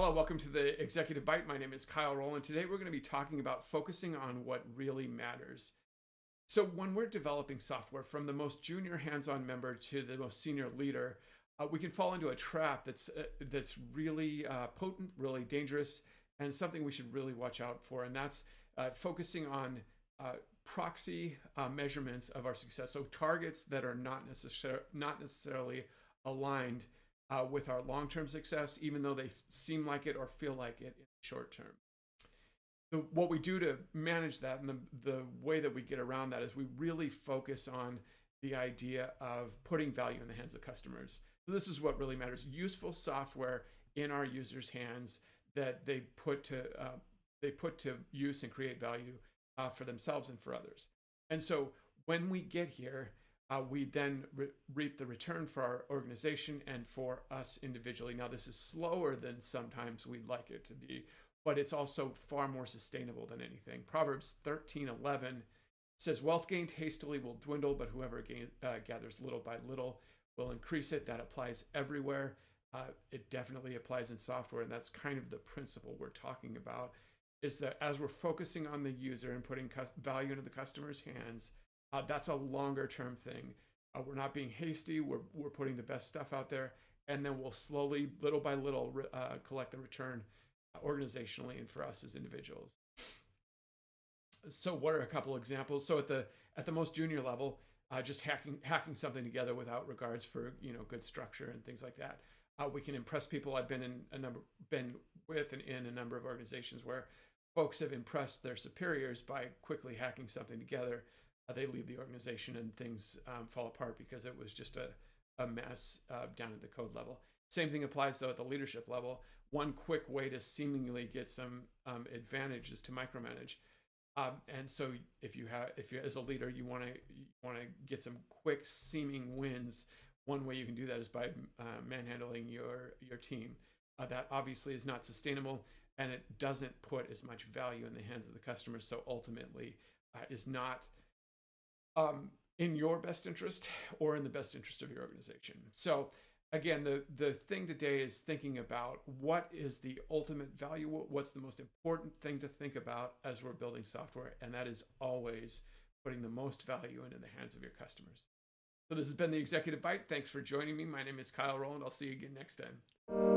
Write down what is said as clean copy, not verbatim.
Hello, welcome to the Executive Bite. My name is Kyle Rowland. Today we're going to be talking about focusing on what really matters. So when we're developing software, from the most junior hands-on member to the most senior leader, we can fall into a trap that's really potent, really dangerous, and something we should really watch out for. And that's focusing on proxy measurements of our success. So targets that are not necessarily aligned with our long-term success, even though they seem like it or feel like it in the short term. So what we do to manage that, and the way that we get around that, is we really focus on the idea of putting value in the hands of customers. So this is what really matters: useful software in our users' hands that they put to use and create value for themselves and for others. And so when we get here, we then reap the return for our organization and for us individually. Now, this is slower than sometimes we'd like it to be, but it's also far more sustainable than anything. Proverbs 13:11 says, "Wealth gained hastily will dwindle, but whoever gathers little by little will increase it." That applies everywhere. It definitely applies in software, and that's kind of the principle we're talking about, is that as we're focusing on the user and putting value into the customer's hands, that's a longer term thing. We're not being hasty. We're putting the best stuff out there, and then we'll slowly, little by little, collect the return organizationally and for us as individuals. So what are a couple examples? So at the most junior level, just hacking something together without regards for good structure and things like that. We can impress people. I've been in a number of organizations where folks have impressed their superiors by quickly hacking something together. They leave the organization and things fall apart because it was just a mess down at the code level. Same thing applies though at the leadership level. One quick way to seemingly get some advantage is to micromanage. And so if you as a leader, you want to get some quick seeming wins, one way you can do that is by manhandling your team. That obviously is not sustainable, and it doesn't put as much value in the hands of the customer. So ultimately, is not in your best interest or in the best interest of your organization. So again, the thing today is thinking about what is the ultimate value, what's the most important thing to think about as we're building software, and that is always putting the most value into the hands of your customers. So this has been the Executive Bite. Thanks for joining me. My name is Kyle Rowland. I'll see you again next time.